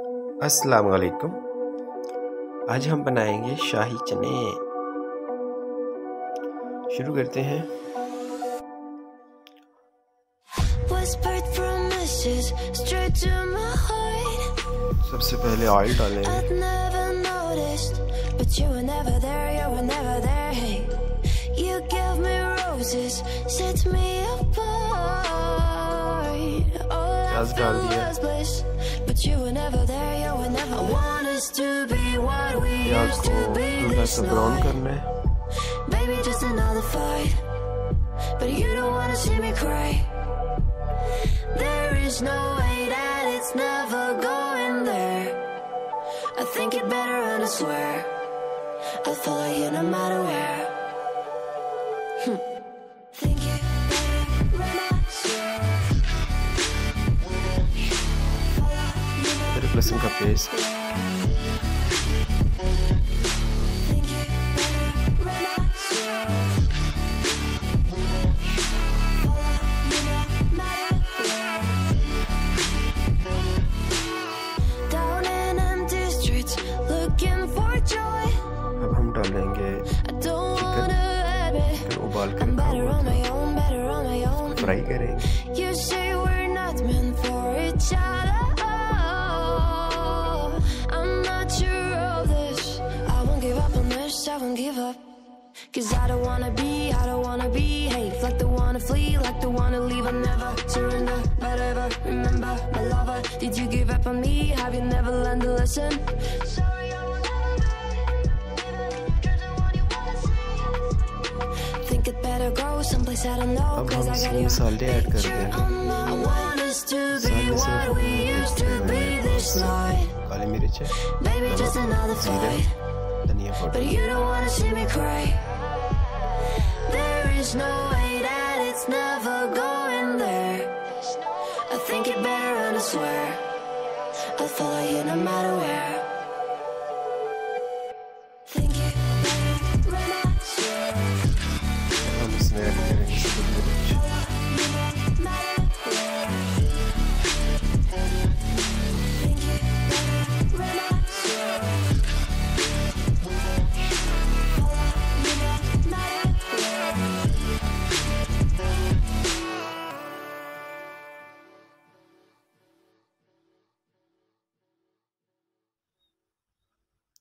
अस्सलाम वालेकुम। आज हम बनाएंगे शाही चने। शुरू करते हैं। सबसे पहले ऑयल डालेंगे। प्याज डाल दिया। प्याज को हल्का सा ब्राउन करना है। लहसुन का पेस्ट, अब हम डालेंगे चिकन उबाल कर फ्राई करेंगे। Cause I don't wanna behave like the wanna flee, like the wanna leave. I never surrender, but ever remember my lover. Did you give up on me? Have you never learned a lesson? Sorry, I will never you're the one you wanna see. Think it better go someplace I don't know. Cause I got your picture on my. I want us to be what we used to be this night. काली मिर्च, Baby, just another fight. But you don't wanna see me cry. There is no way that it's never going there. I think it better and I swear I'll follow you no matter where. Think it better and I swear. हम इसमें add करेंगे सब मिर्च।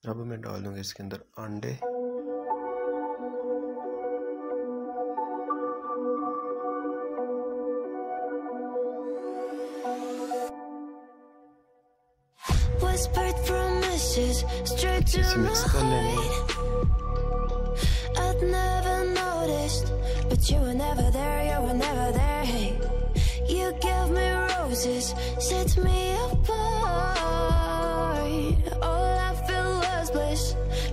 अब मैं डाल दूंगा इसके अंदर अंडे। इसे मिक्स कर लेंगे।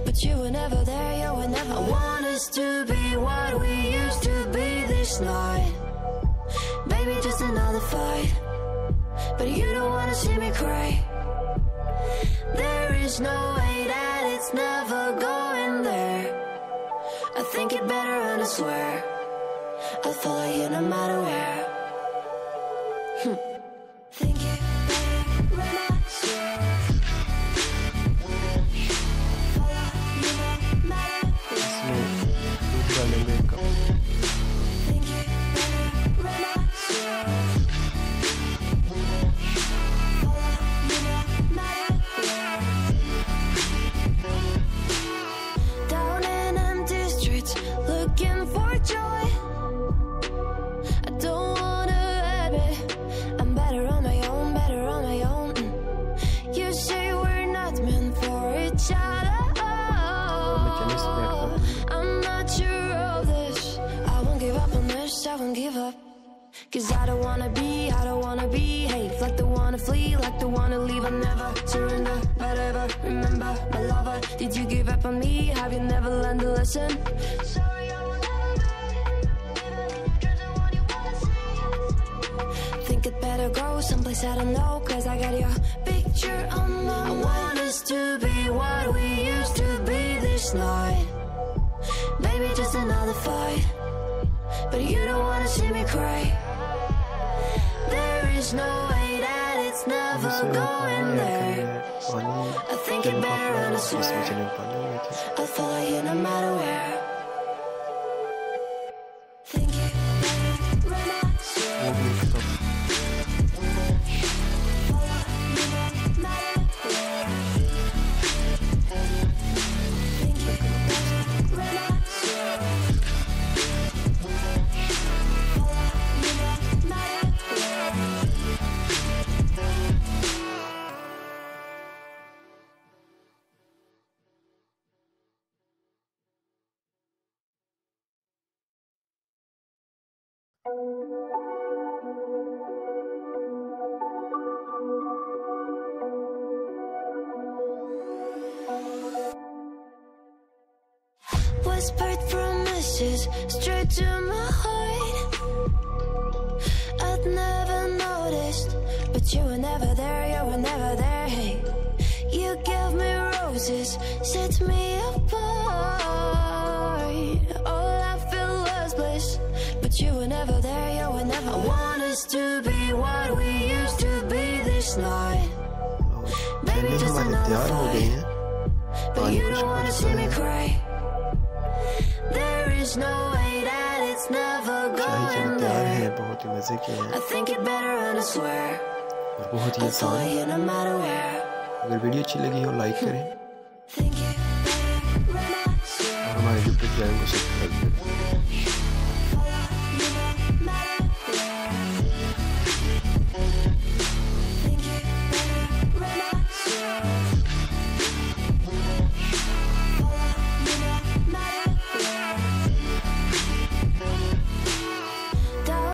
But you were never there, you were never. I want us to be what we used to be this night. Baby, just another fight. But you don't wanna see me cry. There is no way that it's never going there. I think it better and I swear I'll follow you no matter where. Think it better and I swear. I won't give up. Cause I don't wanna behave like the wanna flee, like the wanna leave. I never surrender, but ever remember my lover. Did you give up on me? Have you never learned a lesson? Sorry, I will never you're the one you wanna see. Think it better go someplace I don't know. Cause I got your picture on my. I want us to be what we used to be this night. Baby, just another fight. But you don't wanna see me cry. There is no way that it's never going there. Channel को अपना इसमें channel पर ले थे। वो भी एक तो whispered promises straight to my heart. I'd never noticed, but you were never there, you were never there. Hey, you gave me roses, set me apart. All I feel was bliss, but you were never there, you were never. I want us to be what we used to be this night. Baby, just another fight, but you don't wanna see me cry. There is no way that it's never going there. बहुत ही मजे के हैं। I think it better and I swear. और बहुत ही आसान है। No matter where. अगर video अच्छी लगी हो लाइक करें Think it better and I swear. और हमारे यूट्यूब चैनल को सब्सक्राइब करें।